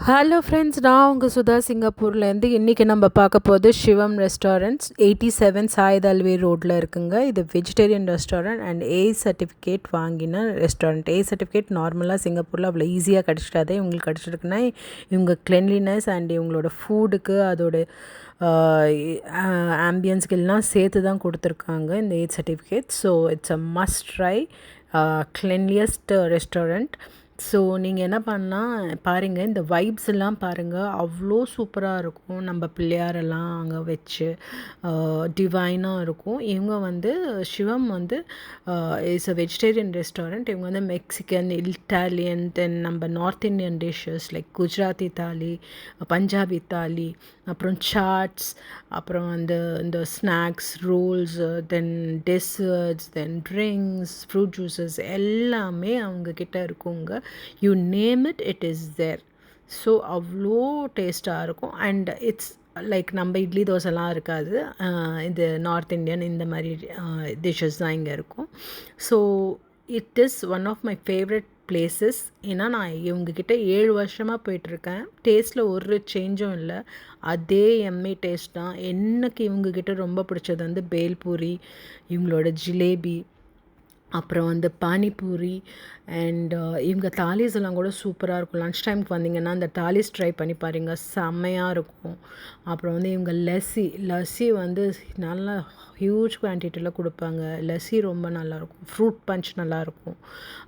Hello friends, நான் உங்கள் சுதா சிங்கப்பூர்லேருந்து. இன்றைக்கி நம்ம பார்க்க போது சிவம் ரெஸ்டாரண்ட்ஸ் 87 சாயத் அல்வே ரோட்டில் இருக்குங்க. இது vegetarian restaurant and A certificate வாங்கின ரெஸ்டாரண்ட். ஏ சர்டிஃபிகேட் நார்மலாக சிங்கப்பூரில் அவ்வளோ ஈஸியாக கிடச்சிட்டாதே. இவங்களுக்கு கிடச்சிருக்குன்னா இவங்க கிளென்லினஸ் அண்ட் இவங்களோட ஃபுட்டுக்கு அதோட ஆம்பியன்ஸ்க்கு எல்லாம் சேர்த்து தான் கொடுத்துருக்காங்க இந்த A certificate. So it's a must try cleanliest restaurant. So நீங்கள் என்ன பண்ணலாம் பாருங்கள், இந்த வைப்ஸ் எல்லாம் பாருங்கள், அவ்வளோ சூப்பராக இருக்கும். நம்ம பிள்ளையாரெல்லாம் அங்கே வச்சு டிவைனாக இருக்கும். இவங்க வந்து சிவம் வந்து இஸ் அ வெஜிடேரியன் ரெஸ்டாரண்ட். இவங்க வந்து மெக்சிகன், இட்டாலியன், தென் நம்ம north Indian dishes like Gujarati thali, Punjabi thali, அப்புறம் சாட்ஸ், அப்புறம் வந்து இந்த snacks, rolls, then desserts, then drinks, fruit juices எல்லாமே அவங்கக்கிட்ட இருக்குங்க. You name it, it is there. So அவ்வளோ டேஸ்ட்டாக இருக்கும். அண்ட் இட்ஸ் லைக் நம்ம இட்லி தோசைலாம் இருக்காது, இது நார்த் இந்தியன் இந்த மாதிரி டிஷ்ஷஸ் தான் இங்கே இருக்கும். So it is one of my favourite places. ஏன்னா நான் இவங்கக்கிட்ட 7 வருஷமாக போயிட்டுருக்கேன். டேஸ்ட்டில் ஒரு சேஞ்சும் இல்லை, அதே எம்ஏ டேஸ்ட் தான். எனக்கு இவங்கக்கிட்ட ரொம்ப பிடிச்சது வந்து பேல்பூரி, இவங்களோட ஜிலேபி, அப்புறம் வந்து பானிபூரி அண்ட் இவங்க தாலிஸ் எல்லாம் கூட சூப்பராக இருக்கும். லன்ச் டைமுக்கு வந்தீங்கன்னா அந்த தாலிஸ் ட்ரை பண்ணி பாருங்க, செம்மையாக இருக்கும். அப்புறம் வந்து இவங்க லஸ்ஸி வந்து நல்லா ஹியூஜ் குவான்டிட்டியில் கொடுப்பாங்க. லஸ்ஸி ரொம்ப நல்லாயிருக்கும். ஃப்ரூட் பஞ்ச் நல்லாயிருக்கும்.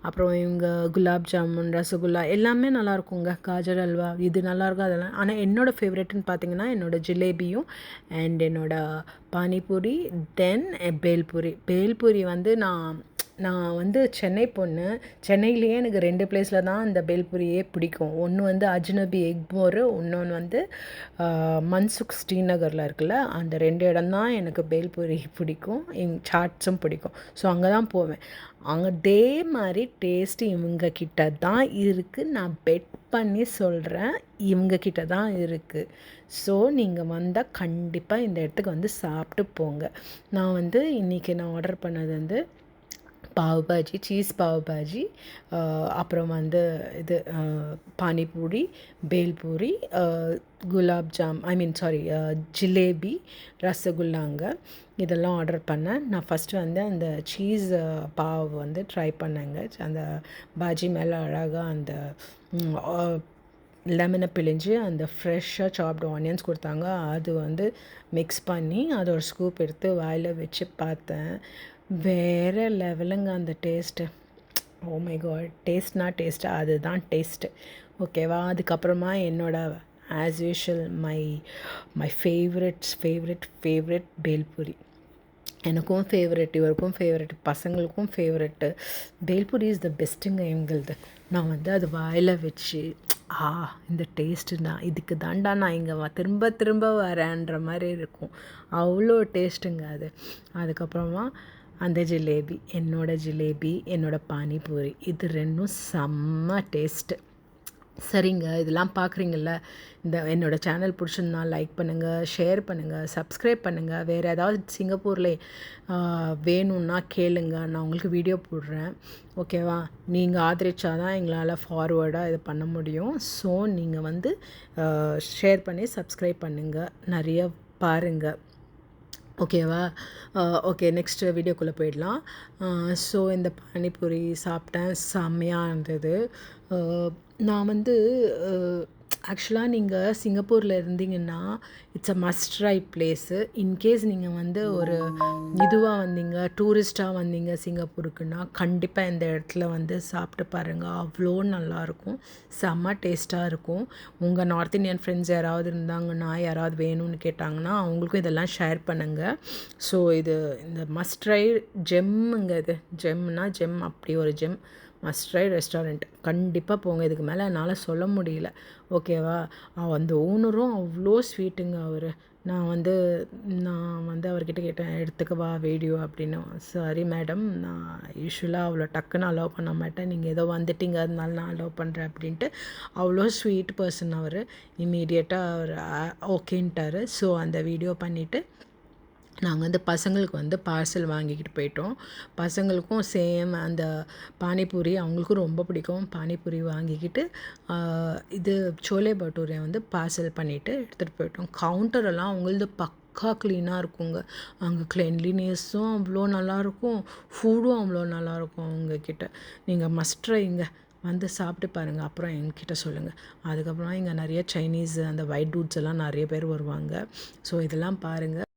அப்புறம் இவங்க குலாப் ஜாமுன், ரசகுல்லா எல்லாமே நல்லாயிருக்குங்க. காஜர் அல்வா இது நல்லாயிருக்கும் அதெல்லாம். ஆனால் என்னோடய ஃபேவரெட்னு பார்த்தீங்கன்னா என்னோடய ஜிலேபியும் அண்ட் என்னோடய பானிபூரி, தென் பேல்பூரி வந்து நான் வந்து சென்னை பொண்ணு. சென்னையிலேயே எனக்கு 2 பிளேஸில் தான் இந்த பேல்பூரியே பிடிக்கும். ஒன்று வந்து அஜ்னபி எக்மோரு, இன்னொன்று வந்து மன்சுக் ஸ்ரீநகரில் இருக்குல்ல, அந்த 2 இடம் தான் எனக்கு பேல்பூரி பிடிக்கும். சாட்ஸும் பிடிக்கும். ஸோ அங்கே தான் போவேன். அதே மாதிரி டேஸ்ட்டு இவங்கக்கிட்ட தான் இருக்குது. நான் பெட் பண்ணி சொல்கிறேன், இவங்கக்கிட்ட தான் இருக்குது. ஸோ நீங்கள் வந்தால் கண்டிப்பாக இந்த இடத்துக்கு வந்து சாப்பிட்டு போங்க. நான் வந்து இன்றைக்கி நான் ஆர்டர் பண்ணது வந்து பாவ் பாஜி, சீஸ் பாவ் பாஜி, அப்புறம் வந்து இது பானிபூரி, பேல்பூரி, குலாப் ஜாம் ஜிலேபி, ரசகுல்லாங்க இதெல்லாம் ஆர்டர் பண்ணேன். நான் ஃபஸ்ட்டு வந்து அந்த சீஸ் பாவ் வந்து ட்ரை பண்ணேங்க. அந்த பாஜி மேலே அழகாக அந்த லெமனை பிழிஞ்சு அந்த ஃப்ரெஷ்ஷாக சாப்டு ஆனியன்ஸ் கொடுத்தாங்க. அது வந்து மிக்ஸ் பண்ணி அதை ஒரு ஸ்கூப் எடுத்து வாயில் வச்சு பார்த்தேன். வேறு லெவலுங்க அந்த taste. Oh my God, taste அதுதான் டேஸ்ட்டு. ஓகேவா? அதுக்கப்புறமா என்னோடய as usual my favourite bhelpuri. எனக்கும் ஃபேவரெட், இவருக்கும் ஃபேவரெட், பசங்களுக்கும் ஃபேவரெட்டு. பேல்பூரி இஸ் த பெஸ்ட்டுங்க எங்களுது. நான் வந்து அது வாயில் வச்சு இந்த டேஸ்ட்டுனா இதுக்கு தாண்டா நான் இங்கே திரும்ப திரும்ப வரேன்ற மாதிரி இருக்கும். அவ்வளோ டேஸ்ட்டுங்க அது. அதுக்கப்புறமா அந்த ஜிலேபி, என்னோடய பானிபூரி, இது 2ம் செம்ம டேஸ்ட்டு. சரிங்க, இதெல்லாம் பார்க்குறீங்கள, இந்த என்னோடய சேனல் பிடிச்சிருந்தா லைக் பண்ணுங்கள், ஷேர் பண்ணுங்கள், சப்ஸ்கிரைப் பண்ணுங்கள். வேறு ஏதாவது சிங்கப்பூரில் வேணும்னா கேளுங்க, நான் உங்களுக்கு வீடியோ போடுறேன். ஓகேவா? நீங்கள் ஆதரிச்சா தான் எங்களால் ஃபார்வேர்டாக இது பண்ண முடியும். ஸோ நீங்கள் வந்து ஷேர் பண்ணி சப்ஸ்கிரைப் பண்ணுங்கள், நிறைய பாருங்கள். ஓகேவா? ஓகே, நெக்ஸ்ட் வீடியோக்குள்ளே போயிடலாம். ஸோ இந்த பானிபூரி சாப்பிட்டேன், செம்மையாக இருந்தது. நான் வந்து ஆக்சுவலாக நீங்கள் சிங்கப்பூரில் இருந்தீங்கன்னா it's a must try place. In case நீங்கள் வந்து ஒரு இதுவாக வந்தீங்க, டூரிஸ்ட்டாக வந்தீங்க சிங்கப்பூருக்குன்னா கண்டிப்பாக இந்த இடத்துல வந்து சாப்பிட்டு பாருங்கள். அவ்வளோ நல்லாயிருக்கும், செம்ம டேஸ்ட்டாக இருக்கும். உங்கள் நார்த் இந்தியன் ஃப்ரெண்ட்ஸ் யாராவது இருந்தாங்கன்னா, யாராவது வேணும்னு கேட்டாங்கன்னா அவங்களுக்கும் இதெல்லாம் ஷேர் பண்ணுங்கள். ஸோ இது இந்த மஸ்ட் ட்ரை ஜெம்முங்க. இது ஜெம், அப்படி ஒரு ஜெம். மஸ்ட் ட்ரை ரெஸ்டாரண்ட், கண்டிப்பாக போங்க. இதுக்கு மேலே என்னால் சொல்ல முடியல. ஓகேவா? அந்த ஓனரும் அவ்வளோ ஸ்வீட்டுங்க அவர். நான் வந்து அவர்கிட்ட கேட்டேன், எடுத்துக்கவா வீடியோ அப்படின்னு. சாரி மேடம், நான் யூஸ்வலாக அவ்வளோ டக்குன்னு அலோவ் பண்ண மாட்டேன், நீங்கள் ஏதோ வந்துட்டீங்க அதனால நான் அலோவ் பண்ணுறேன் அப்படின்ட்டு. அவ்வளோ ஸ்வீட் பர்சன் அவர். இம்மீடியட்டாக அவர் ஓகேன்ட்டார். ஸோ அந்த வீடியோ பண்ணிவிட்டு நாங்கள் வந்து பசங்களுக்கு வந்து பார்சல் வாங்கிக்கிட்டு போயிட்டோம். பசங்களுக்கும் சேம் அந்த பானிபூரி அவங்களுக்கும் ரொம்ப பிடிக்கும். பானிபூரி வாங்கிக்கிட்டு இது சோலே பட்டூரியை வந்து பார்சல் பண்ணிவிட்டு எடுத்துகிட்டு போயிட்டோம். கவுண்டரெல்லாம் அவங்களது பக்கா க்ளீனாக இருக்குங்க. அங்கே க்ளென்லினஸும் அவ்வளோ நல்லாயிருக்கும், ஃபுட்டும் அவ்வளோ நல்லாயிருக்கும் அவங்கக்கிட்ட. நீங்கள் மஸ்ட் ட்ரைங்க, வந்து சாப்பிட்டு பாருங்கள், அப்புறம் என்கிட்ட சொல்லுங்கள். அதுக்கப்புறம் இங்கே நிறைய சைனீஸ் அந்த ஒயிட் டூட்ஸ் எல்லாம் நிறைய பேர் வருவாங்க. ஸோ இதெல்லாம் பாருங்கள்.